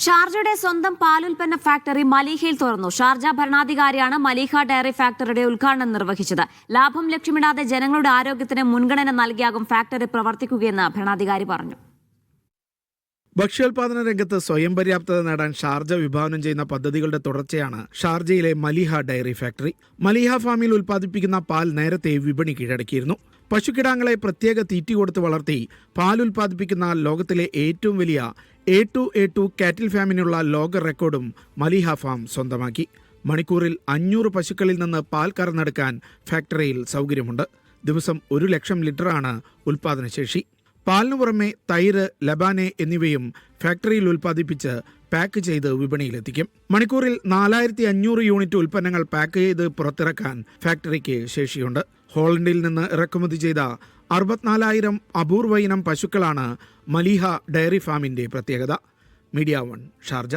ഷാർജയുടെ സ്വന്തം പാലുൽപ്പന്ന ഫാക്ടറി മലീഹയിൽ തുറന്നു. Sharjah ഭരണാധികാരിയാണ് Mleiha diary ഫാക്ടറിയുടെ ഉദ്ഘാടനം നിർവഹിച്ചത്. ലാഭം ലക്ഷ്യമിടാതെ ജനങ്ങളുടെ ആരോഗ്യത്തിന് മുൻഗണന നൽകിയാകും ഫാക്ടറി പ്രവർത്തിക്കുകയെന്ന് ഭരണാധികാരി പറഞ്ഞു. ഭക്ഷ്യോൽപാദന രംഗത്ത് സ്വയം പര്യാപ്തത നേടാൻ ഷാർജ വിഭാവനം ചെയ്യുന്ന പദ്ധതികളുടെ തുടർച്ചയാണ് ഷാർജയിലെ മലീഹ ഡയറി ഫാക്ടറി. മലീഹ ഫാമിൽ ഉൽപ്പാദിപ്പിക്കുന്ന പാൽ നേരത്തെ വിപണി കീഴടക്കിയിരുന്നു. പശുക്കിടാങ്ങളെ പ്രത്യേക തീറ്റി കൊടുത്ത് വളർത്തി പാൽ ഉൽപ്പാദിപ്പിക്കുന്ന ലോകത്തിലെ ഏറ്റവും വലിയ A2 കാറ്റിൽ ഫാമിനുള്ള ലോക റെക്കോർഡും മലീഹ ഫാം സ്വന്തമാക്കി. മണിക്കൂറിൽ 500 പശുക്കളിൽ നിന്ന് പാൽ കറന്നെടുക്കാൻ ഫാക്ടറിയിൽ സൗകര്യമുണ്ട്. ദിവസം 100,000 ലിറ്ററാണ് ഉൽപ്പാദനശേഷി. പാലിനു പുറമെ തൈര്, ലബാനെ എന്നിവയും ഫാക്ടറിയിൽ ഉൽപ്പാദിപ്പിച്ച് പാക്ക് ചെയ്ത് വിപണിയിലെത്തിക്കും. മണിക്കൂറിൽ 4500 യൂണിറ്റ് ഉൽപ്പന്നങ്ങൾ പാക്ക് ചെയ്ത് പുറത്തിറക്കാൻ ഫാക്ടറിക്ക് ശേഷിയുണ്ട്. ഹോളണ്ടിൽ നിന്ന് ഇറക്കുമതി ചെയ്ത 64,000 അപൂർവ ഇനം പശുക്കളാണ് മലീഹ ഡയറി ഫാമിന്റെ പ്രത്യേകത. Media 1 Sharjah.